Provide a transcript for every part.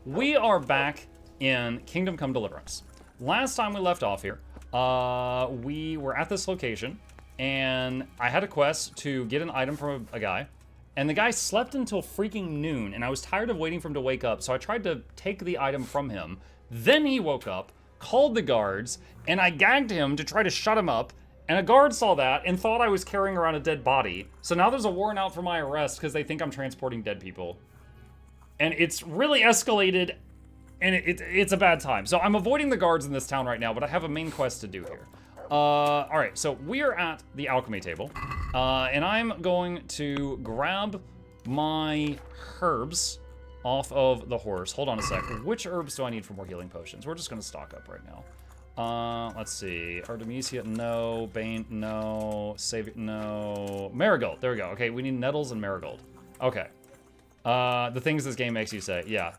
we are back in Kingdom Come Deliverance. Last time we left off here, we were at this location, and I had a quest to get an item from a guy, and the guy slept until freaking noon, and I was tired of waiting for him to wake up, so I tried to take the item from him. Then he woke up, called the guards, and I gagged him to try to shut him up, and a guard saw that and thought I was carrying around a dead body. So now there's a warrant out for my arrest because they think I'm transporting dead people. And it's really escalated, and it's a bad time. So I'm avoiding the guards in this town right now, but I have a main quest to do here. All right, so we are at the alchemy table, and I'm going to grab my herbs off of the horse. Hold on a sec. Which herbs do I need for more healing potions? We're just going to stock up right now. Let's see. Artemisia, no. Bane, no. Save it, no. Marigold, there we go. Okay, we need nettles and marigold. Okay. The things this game makes you say. Yeah.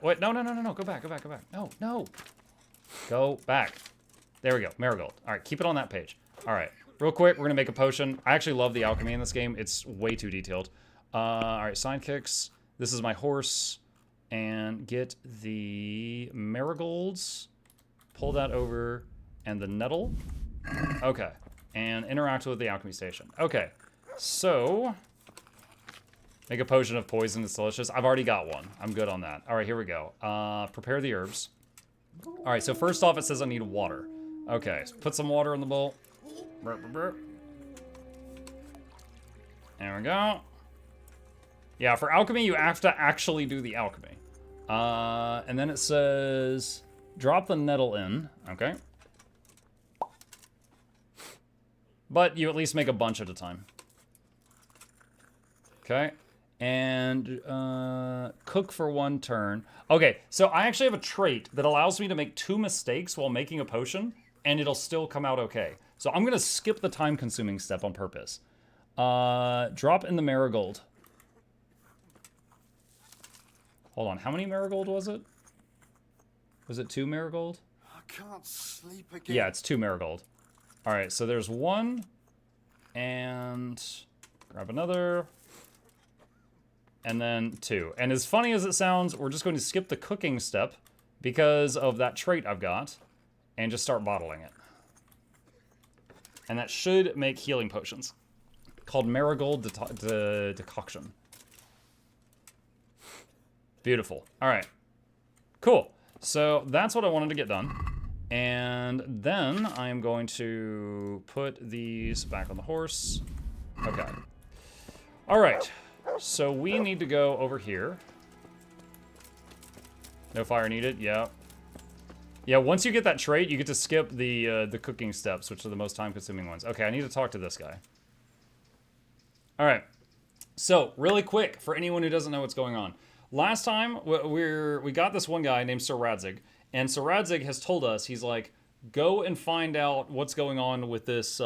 Wait, no. Go back. No. Go back. There we go. Marigold. All right, keep it on that page. All right. Real quick, we're going to make a potion. I actually love the alchemy in this game. It's way too detailed. All right, sidekicks. This is my horse. And get the marigolds. Pull that over. And the nettle. Okay. And interact with the alchemy station. Okay. So... make a potion of poison. It's delicious. I've already got one. I'm good on that. All right, here we go. Prepare the herbs. All right, so first off, it says I need water. Okay, so put some water in the bowl. Burp, burp, burp. There we go. Yeah, for alchemy, you have to actually do the alchemy. And then it says, drop the nettle in. Okay. But you at least make a bunch at a time. Okay. And cook for 1 turn. Okay, so I actually have a trait that allows me to make 2 mistakes while making a potion, and it'll still come out okay. So I'm gonna skip the time-consuming step on purpose. Drop in the marigold. Hold on, how many marigold was it? Was it 2 marigold? I can't sleep again. Yeah, it's 2 marigold. All right, so there's 1, and grab another. And then 2. And as funny as it sounds, we're just going to skip the cooking step because of that trait I've got and just start bottling it. And that should make healing potions called Marigold Decoction. Beautiful. All right. Cool. So that's what I wanted to get done. And then I am going to put these back on the horse. Okay. All right. So we need to go over here. No fire needed. Yeah. Yeah, once you get that trait, you get to skip the cooking steps, which are the most time-consuming ones. Okay, I need to talk to this guy. All right. So, really quick, for anyone who doesn't know what's going on. Last time, we got this one guy named Sir Radzig, and Sir Radzig has told us, he's like, go and find out what's going on with this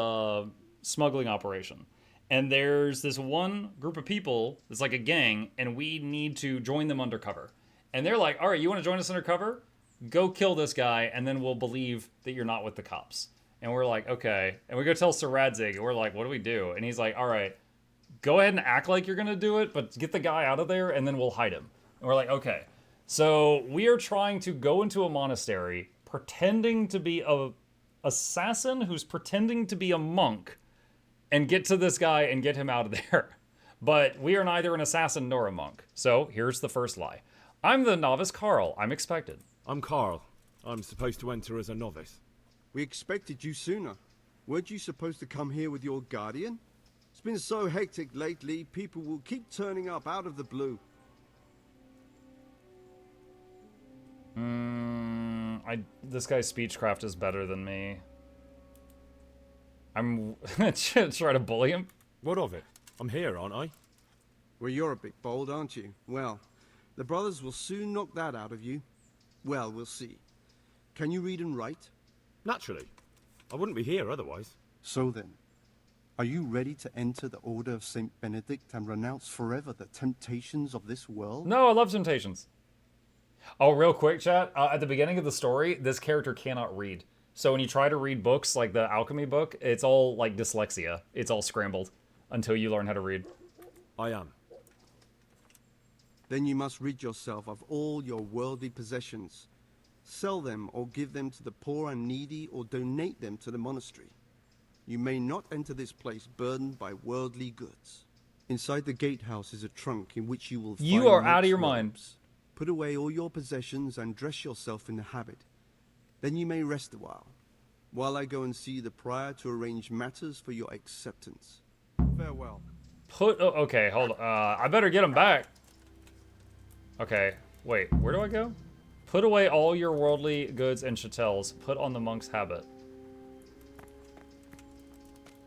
smuggling operation. And there's this one group of people, it's like a gang, and we need to join them undercover. And they're like, all right, you want to join us undercover? Go kill this guy, and then we'll believe that you're not with the cops. And we're like, okay. And we go tell Sir Radzig, and we're like, what do we do? And he's like, all right, go ahead and act like you're going to do it, but get the guy out of there, and then we'll hide him. And we're like, okay. So we are trying to go into a monastery, pretending to be a assassin who's pretending to be a monk, and get to this guy and get him out of there. But we are neither an assassin nor a monk. So here's the first lie. I'm the novice Carl. I'm expected. I'm Carl. I'm supposed to enter as a novice. We expected you sooner. Weren't you supposed to come here with your guardian? It's been so hectic lately, people will keep turning up out of the blue. This guy's speechcraft is better than me. I'm trying to bully him. What of it? I'm here, aren't I? Well, you're a bit bold, aren't you? Well, the brothers will soon knock that out of you. Well, we'll see. Can you read and write? Naturally. I wouldn't be here otherwise. So then, are you ready to enter the Order of Saint Benedict and renounce forever the temptations of this world? No, I love temptations. Oh, real quick, chat. At the beginning of the story, this character cannot read. So when you try to read books like the alchemy book, it's all like dyslexia. It's all scrambled until you learn how to read. I am. Then you must rid yourself of all your worldly possessions. Sell them or give them to the poor and needy or donate them to the monastery. You may not enter this place burdened by worldly goods. Inside the gatehouse is a trunk in which you will find You are out of monks' your mind. robes. Put away all your possessions and dress yourself in the habit. Then you may rest a while I go and see the prior to arrange matters for your acceptance. Farewell. Okay, hold on. I better get him back. Okay, wait, where do I go? Put away all your worldly goods and chattels. Put on the monk's habit.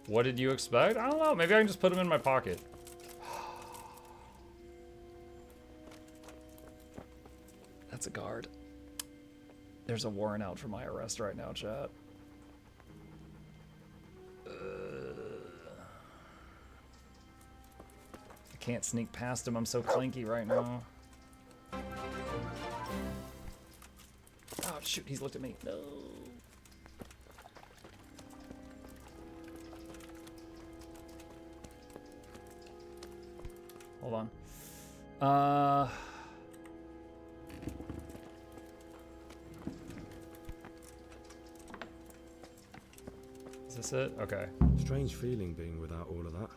What did you expect? I don't know. Maybe I can just put them in my pocket. That's a guard. There's a warrant out for my arrest right now, chat. I can't sneak past him. I'm so clinky right now. Oh, shoot. He's looked at me. No. Hold on. Is this it? Okay. Strange feeling being without all of that.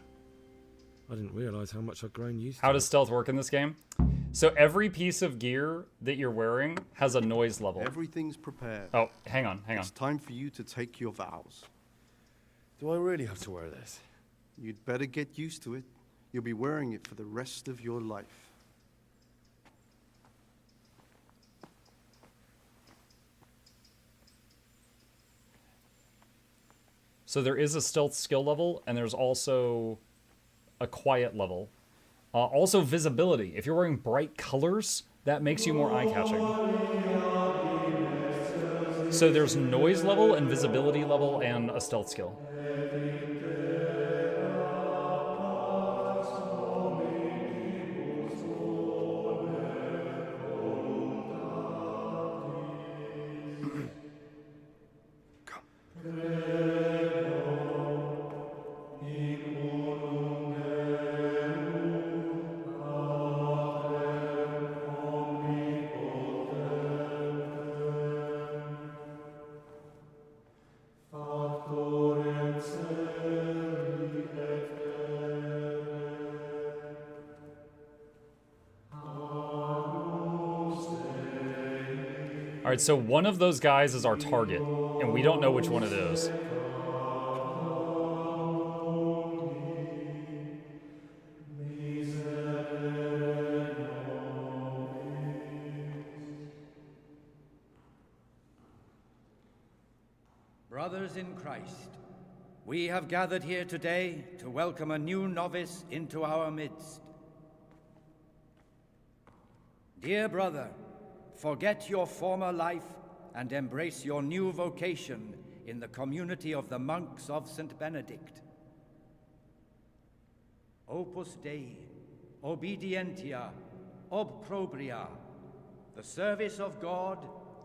I didn't realise how much I'd grown used to How it. does stealth work in this game? So every piece of gear that you're wearing has a noise level. Everything's prepared. Oh, hang on. It's time for you to take your vows. Do I really have to wear this? You'd better get used to it. You'll be wearing it for the rest of your life. So there is a stealth skill level, and there's also a quiet level. Also visibility. If you're wearing bright colors, that makes you more eye-catching. So there's noise level and visibility level and a stealth skill. All right, so one of those guys is our target, and we don't know which one it is. Brothers in Christ, we have gathered here today to welcome a new novice into our midst. Dear brother, forget your former life and embrace your new vocation in the community of the monks of St. Benedict. Opus Dei, obedientia, obprobria, the service of God,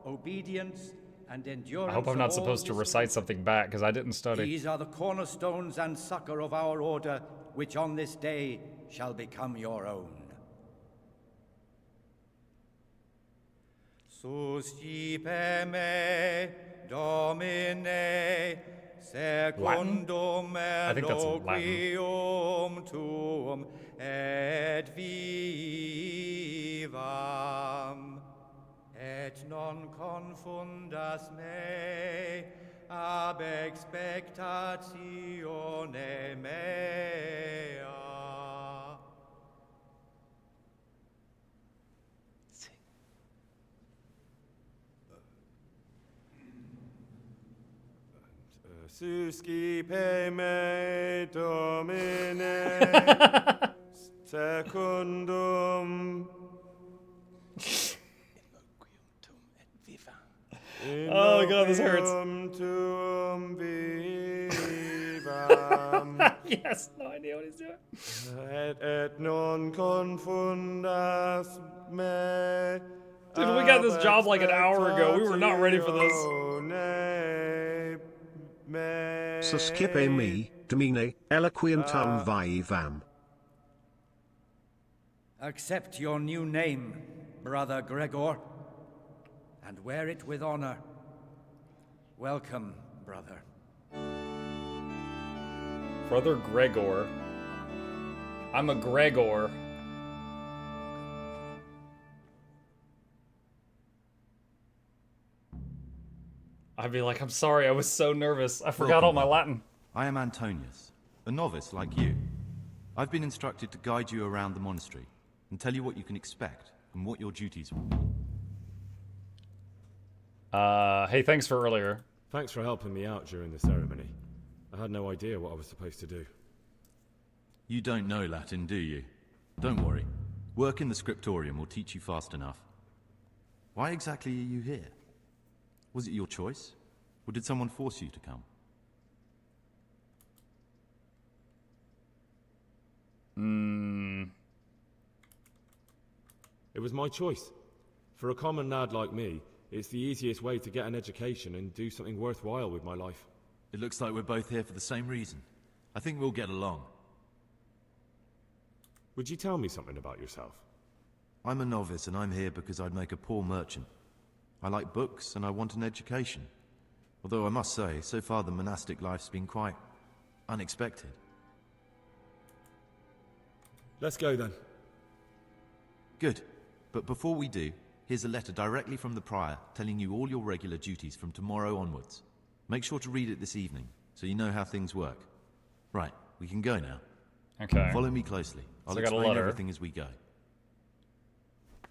obedience, and endurance. I hope I'm not supposed to recite something back, because I didn't study. These are the cornerstones and succor of our order, which on this day shall become your own. Suscipe me, Domine, secundum I think that's Latin. eloquium tuum et vivam, et non confundas me ab expectatione mea. Suscipe me, Domine, secundum. Oh god, this hurts. Tuum vivam. Yes, no idea what he's doing. Et non confundas me. Dude, we got this job like an hour ago. We were not ready for this. Suscipe me, Domine, eloquientum vivam. Accept your new name, Brother Gregor, and wear it with honor. Welcome, brother. Brother Gregor. I'm a Gregor. I'd be like, I'm sorry, I was so nervous. I forgot all my Latin. I am Antonius, a novice like you. I've been instructed to guide you around the monastery and tell you what you can expect and what your duties will be. Hey, thanks for earlier. Thanks for helping me out during the ceremony. I had no idea what I was supposed to do. You don't know Latin, do you? Don't worry. Work in the scriptorium will teach you fast enough. Why exactly are you here? Was it your choice? Or did someone force you to come? It was my choice. For a common lad like me, it's the easiest way to get an education and do something worthwhile with my life. It looks like we're both here for the same reason. I think we'll get along. Would you tell me something about yourself? I'm a novice and I'm here because I'd make a poor merchant. I like books and I want an education. Although I must say, so far the monastic life's been quite unexpected. Let's go then. Good. But before we do, here's a letter directly from the prior telling you all your regular duties from tomorrow onwards. Make sure to read it this evening, so you know how things work. Right, we can go now. Okay. Follow me closely. I'll So I got a explain letter. everything as we go.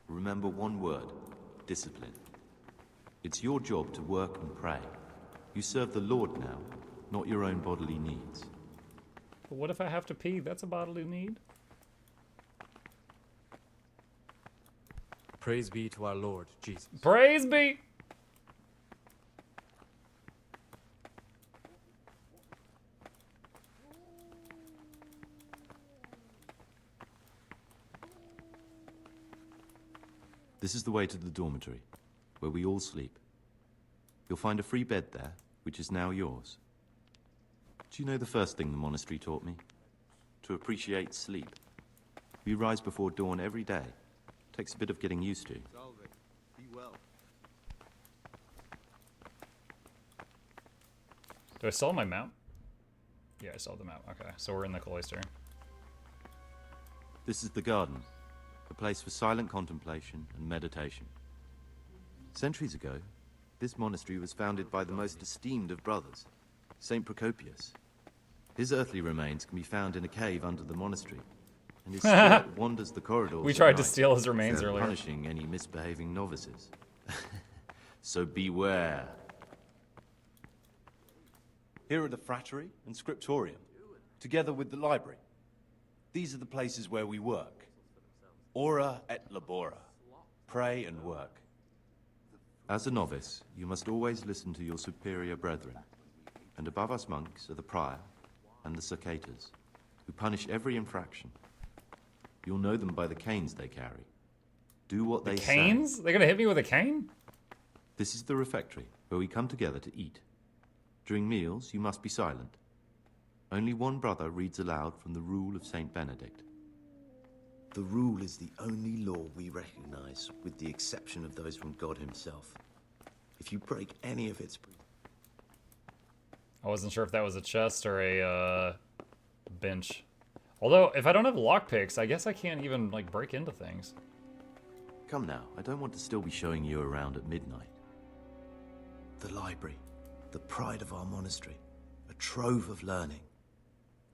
Remember one word, discipline. It's your job to work and pray. You serve the Lord now, not your own bodily needs. But what if I have to pee? That's a bodily need. Praise be to our Lord Jesus. Praise be! This is the way to the dormitory, where we all sleep. You'll find a free bed there, which is now yours. Do you know the first thing the monastery taught me? To appreciate sleep. We rise before dawn every day. Takes a bit of getting used to. Salve. Be well. Do I sell my mount? Yeah, I sold the mount. Okay, so we're in the cloister. This is the garden, a place for silent contemplation and meditation. Centuries ago, this monastery was founded by the most esteemed of brothers, Saint Procopius. His earthly remains can be found in a cave under the monastery, and his spirit wanders the corridors. We at tried to night, steal his remains earlier. punishing any misbehaving novices. So beware. Here are the frattery and scriptorium, together with the library. These are the places where we work. Ora et labora. Pray and work. As a novice, you must always listen to your superior brethren. And above us monks are the prior and the cicatas, who punish every infraction. You'll know them by the canes they carry. Do what they say. Canes? They're gonna hit me with a cane? This is the refectory, where we come together to eat. During meals, you must be silent. Only one brother reads aloud from the Rule of Saint Benedict. The rule is the only law we recognize, with the exception of those from God himself. If you break any of its... I wasn't sure if that was a chest or a bench. Although, if I don't have lockpicks, I guess I can't even, like, break into things. Come now, I don't want to still be showing you around at midnight. The library, the pride of our monastery, a trove of learning.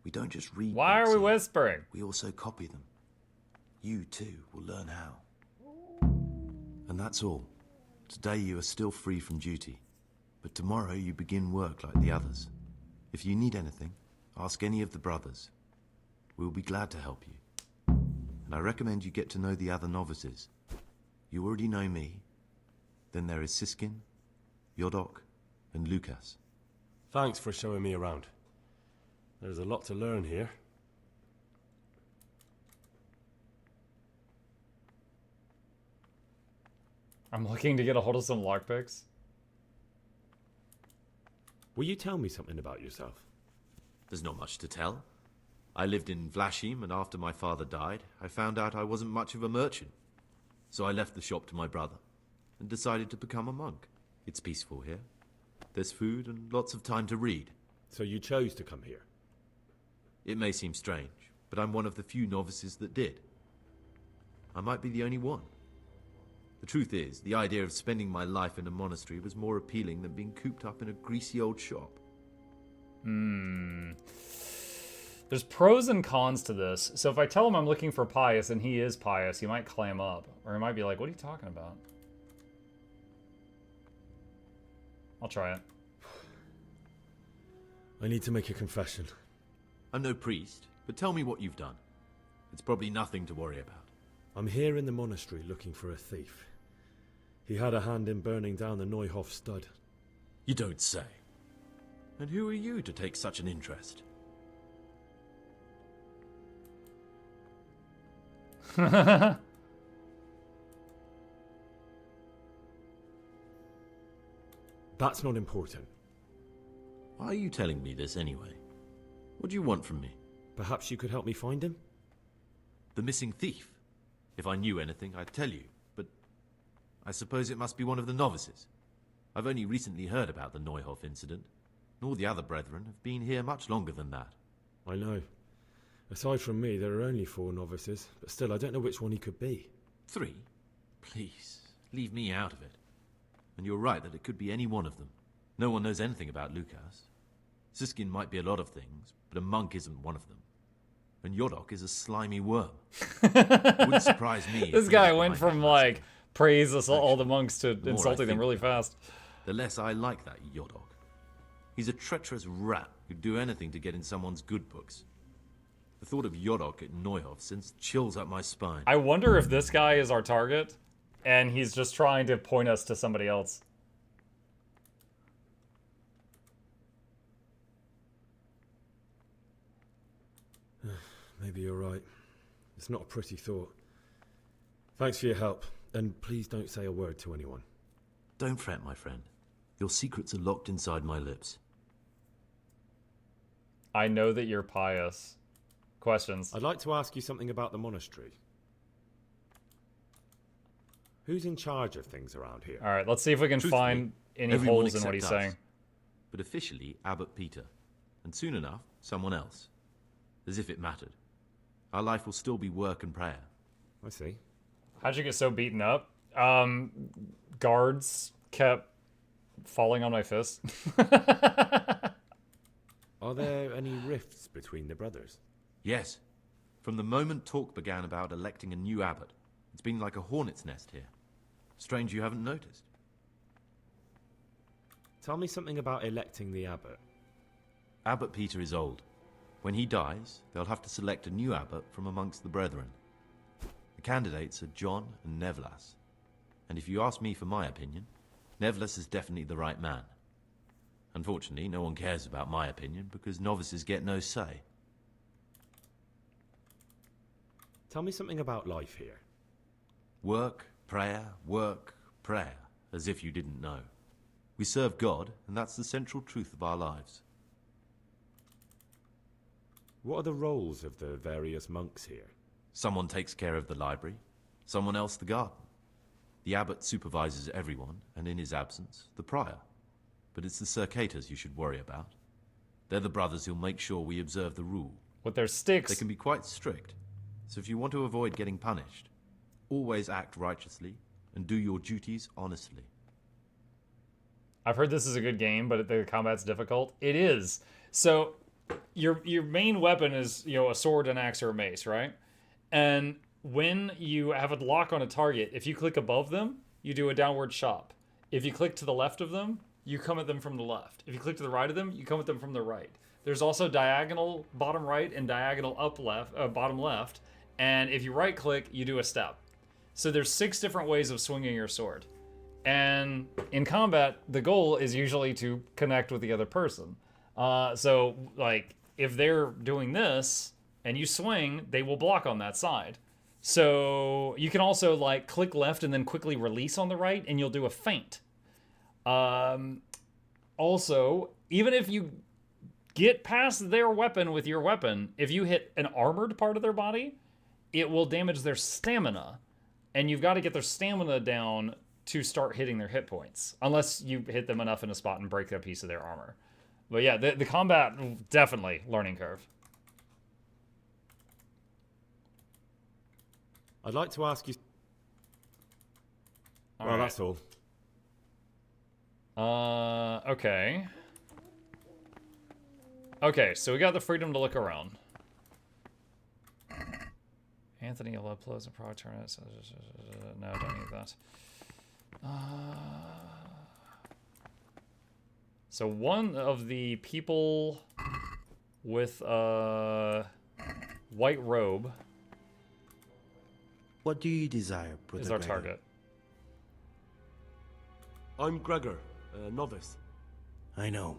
We don't just read Why are books we here, whispering? we also copy them. You, too, will learn how. And that's all. Today you are still free from duty, but tomorrow you begin work like the others. If you need anything, ask any of the brothers. We'll be glad to help you. And I recommend you get to know the other novices. You already know me. Then there is Siskin, Yodok, and Lucas. Thanks for showing me around. There's a lot to learn here. I'm looking to get a hold of some lockpicks. Will you tell me something about yourself? There's not much to tell. I lived in Vlashim, and after my father died, I found out I wasn't much of a merchant. So I left the shop to my brother and decided to become a monk. It's peaceful here. There's food and lots of time to read. So you chose to come here? It may seem strange, but I'm one of the few novices that did. I might be the only one. The truth is, the idea of spending my life in a monastery was more appealing than being cooped up in a greasy old shop. There's pros and cons to this. So if I tell him I'm looking for pious and he is pious, he might clam up. Or he might be like, what are you talking about? I'll try it. I need to make a confession. I'm no priest, but tell me what you've done. It's probably nothing to worry about. I'm here in the monastery looking for a thief. He had a hand in burning down the Neuhof stud. You don't say. And who are you to take such an interest? That's not important. Why are you telling me this anyway? What do you want from me? Perhaps you could help me find him? The missing thief? If I knew anything, I'd tell you, but I suppose it must be one of the novices. I've only recently heard about the Neuhof incident. Nor the other brethren have been here much longer than that. I know. Aside from me, there are only 4 novices, but still, I don't know which one he could be. 3? Please, leave me out of it. And you're right that it could be any one of them. No one knows anything about Lukas. Siskin might be a lot of things, but a monk isn't one of them. And Yodok is a slimy worm. Wouldn't surprise me. if This he guy was went behind from, that like, massacre. praise us all the Actually, monks to the more I insulting them think really about it, fast. The less I like that Yodok. He's a treacherous rat who'd do anything to get in someone's good books. The thought of Yodok at Neuhof sends chills up my spine. I wonder if this guy is our target, and he's just trying to point us to somebody else. Maybe you're right. It's not a pretty thought. Thanks for your help, and please don't say a word to anyone. Don't fret, my friend. Your secrets are locked inside my lips. I know that you're pious. Questions? I'd like to ask you something about the monastery. Who's in charge of things around here? All right, let's see if we can Truthfully, find any everyone holes in what he's except us. saying. But officially, Abbot Peter. And soon enough, someone else. As if it mattered. Our life will still be work and prayer. I see. How'd you get so beaten up? Guards kept falling on my fist. Are there any rifts between the brothers? Yes. From the moment talk began about electing a new abbot, it's been like a hornet's nest here. Strange you haven't noticed. Tell me something about electing the abbot. Abbot Peter is old. When he dies, they'll have to select a new abbot from amongst the brethren. The candidates are John and Nevlas. And if you ask me for my opinion, Nevlas is definitely the right man. Unfortunately, no one cares about my opinion because novices get no say. Tell me something about life here. Work, prayer, as if you didn't know. We serve God, and that's the central truth of our lives. What are the roles of the various monks here? Someone takes care of the library, someone else the garden. The abbot supervises everyone, and in his absence, the prior. But it's the circators you should worry about. They're the brothers who'll make sure we observe the rule. With their sticks. They can be quite strict, so if you want to avoid getting punished, always act righteously and do your duties honestly. I've heard this is a good game, but the combat's difficult. It is. So your main weapon is, a sword, an axe, or a mace, right? And when you have a lock on a target, if you click above them, you do a downward chop. If you click to the left of them, you come at them from the left. If you click to the right of them, you come at them from the right. There's also diagonal bottom right and diagonal up left, bottom left. And if you right click, you do a step. So there's 6 different ways of swinging your sword. And in combat, the goal is usually to connect with the other person. So, like, if they're doing this and you swing, they will block on that side. So you can also, like, click left and then quickly release on the right, and you'll do a feint. Also, even if you get past their weapon with your weapon, if you hit an armored part of their body, it will damage their stamina. And you've got to get their stamina down to start hitting their hit points. Unless you hit them enough in a spot and break a piece of their armor. But yeah, the combat, definitely learning curve. I'd like to ask you... Well, that's all. Okay. Okay, so we got the freedom to look around. Anthony, a love plus a pro turn. No, don't need that. So one of the people with a white robe What do you desire, Brother is our Gregor? target. I'm Gregor, a novice. I know.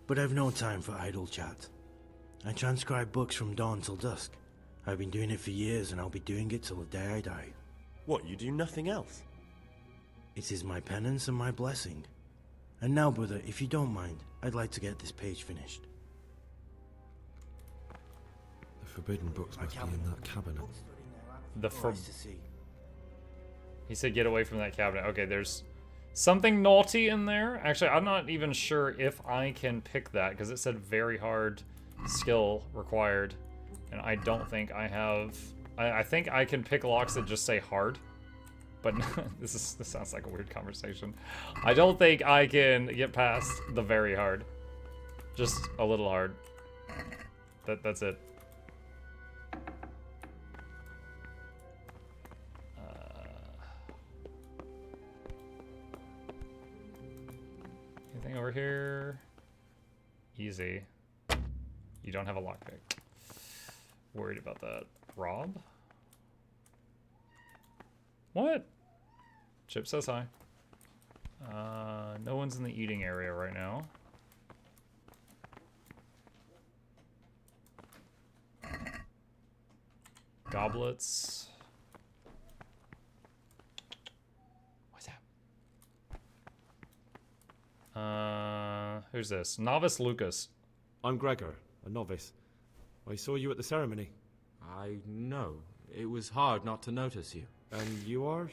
But I've no time for idle chat. I transcribe books from dawn till dusk. I've been doing it for years, and I'll be doing it till the day I die. What, you do nothing else? It is my penance and my blessing. And now, brother, if you don't mind, I'd like to get this page finished. The forbidden books must be in that cabinet. He said get away from that cabinet. Okay, there's something naughty in there. Actually, I'm not even sure if I can pick that because it said very hard skill required. And I don't think I have... I think I can pick locks that just say hard. But this sounds like a weird conversation. I don't think I can get past the very hard. Just a little hard. That's it. Anything over here? Easy. You don't have a lockpick. Worried about that. Rob? What? Chip says hi. No one's in the eating area right now. Goblets. What's that? Who's this? Novice Lucas. I'm Gregor, a novice. I saw you at the ceremony. I know. It was hard not to notice you. And you are?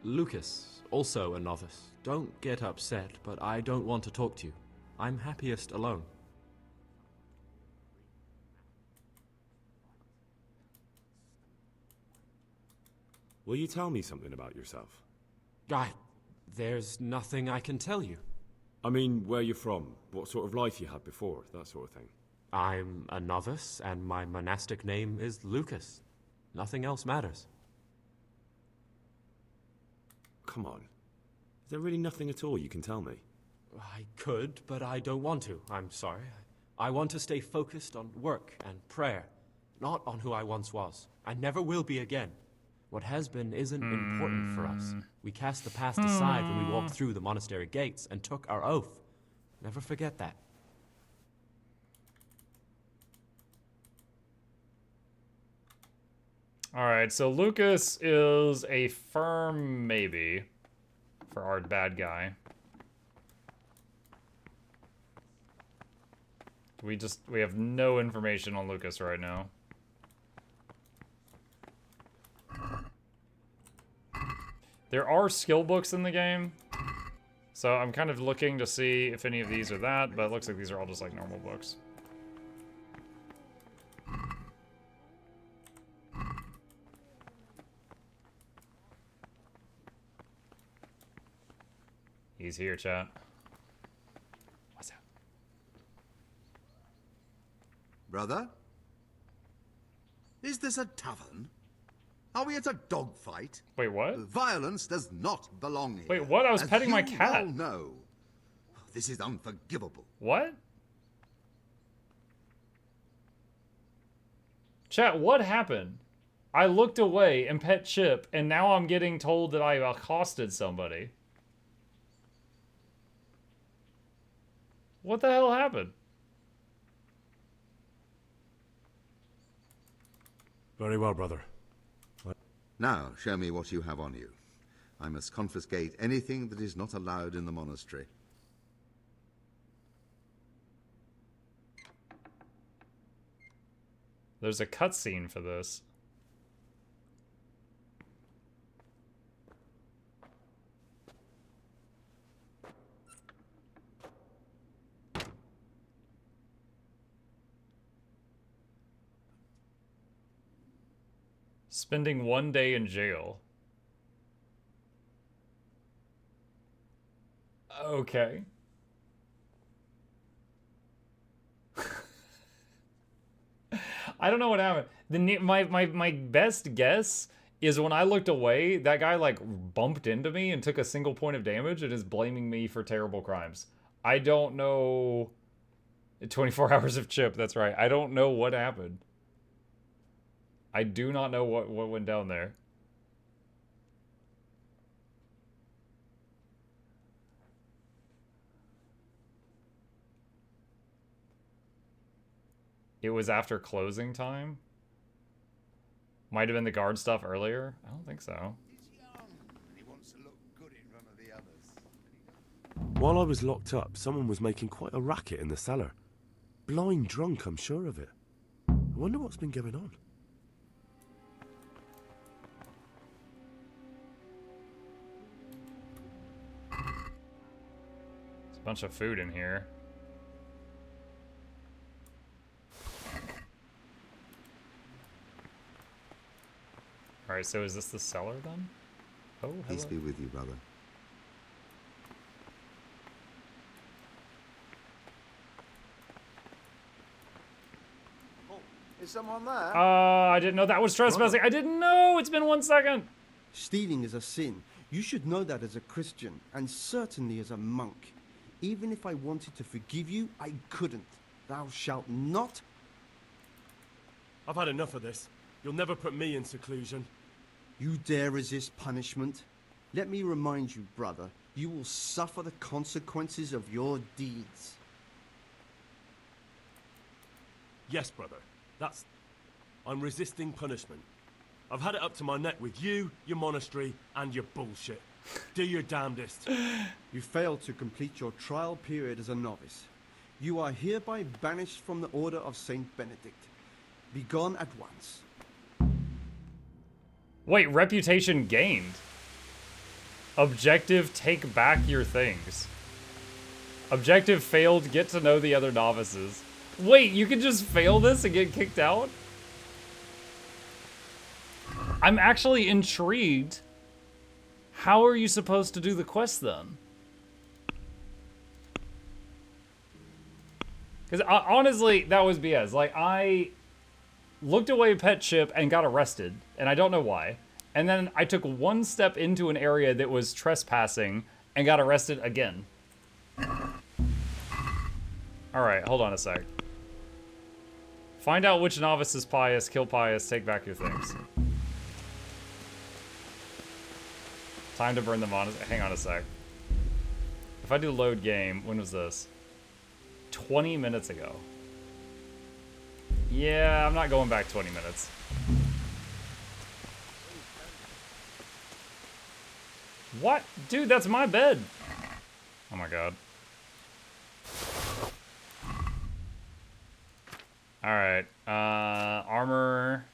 Lucas, also a novice. Don't get upset, but I don't want to talk to you. I'm happiest alone. Will you tell me something about yourself? There's nothing I can tell you. I mean, where you're from, what sort of life you had before, that sort of thing. I'm a novice, and my monastic name is Lucas. Nothing else matters. Come on. Is there really nothing at all you can tell me? I could, but I don't want to. I'm sorry. I want to stay focused on work and prayer, not on who I once was. I never will be again. What has been isn't important for us. We cast the past aside when we walked through the monastery gates and took our oath. Never forget that. Alright, so Lucas is a firm maybe for our bad guy. We have no information on Lucas right now. There are skill books in the game, so I'm kind of looking to see if any of these are that, but it looks like these are all just like normal books. He's here, chat. What's that? Brother? Is this a tavern? Are we at a dogfight? Wait, what? Violence does not belong here. Wait, what? I was As petting my you cat. well know. This is unforgivable. What? Chat, what happened? I looked away and pet Chip, and now I'm getting told that I accosted somebody. What the hell happened? Very well, brother. Now, show me what you have on you. I must confiscate anything that is not allowed in the monastery. There's a cutscene for this. Spending 1 day in jail. Okay. I don't know what happened. My best guess is when I looked away, that guy like bumped into me and took a single point of damage and is blaming me for terrible crimes. I don't know. 24 hours of chip, that's right. I don't know what happened. I do not know what went down there. It was after closing time? Might have been the guard stuff earlier? I don't think so. While I was locked up, someone was making quite a racket in the cellar. Blind drunk, I'm sure of it. I wonder what's been going on. There's a bunch of food in here. Alright, so is this the cellar then? Oh, hello. Peace be with you, brother. Is someone there? I didn't know that was trespassing. I didn't know! It's been 1 second! Stealing is a sin. You should know that as a Christian, and certainly as a monk. Even if I wanted to forgive you, I couldn't. Thou shalt not. I've had enough of this. You'll never put me in seclusion. You dare resist punishment? Let me remind you, brother, you will suffer the consequences of your deeds. Yes, brother. I'm resisting punishment. I've had it up to my neck with you, your monastery, and your bullshit. Do your damnedest. You failed to complete your trial period as a novice. You are hereby banished from the Order of Saint Benedict. Be gone at once. Wait, reputation gained. Objective, take back your things. Objective failed, get to know the other novices. Wait, you can just fail this and get kicked out? I'm actually intrigued. How are you supposed to do the quest then? Because honestly, that was BS. Like, I looked away pet chip and got arrested, and I don't know why. And then I took one step into an area that was trespassing and got arrested again. Alright, hold on a sec. Find out which novice is pious, kill pious, take back your things. Time to burn the monastery. Hang on a sec. If I do load game, when was this? 20 minutes ago. Yeah, I'm not going back 20 minutes. What? Dude, that's my bed. Oh my god. Alright, armor.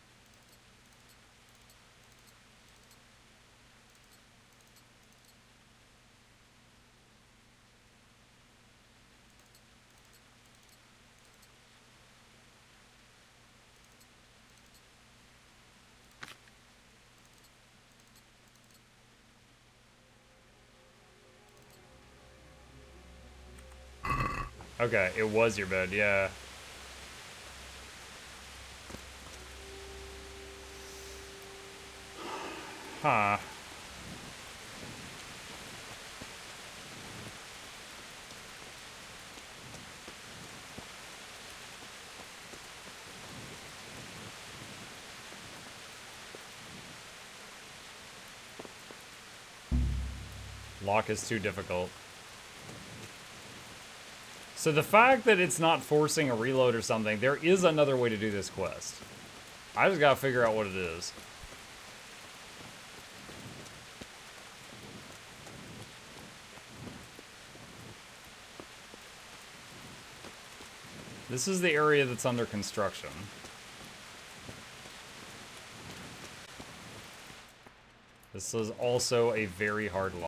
Okay, it was your bed, yeah. Huh. Lock is too difficult. So the fact that it's not forcing a reload or something, there is another way to do this quest. I just gotta figure out what it is. This is the area that's under construction. This is also a very hard lock.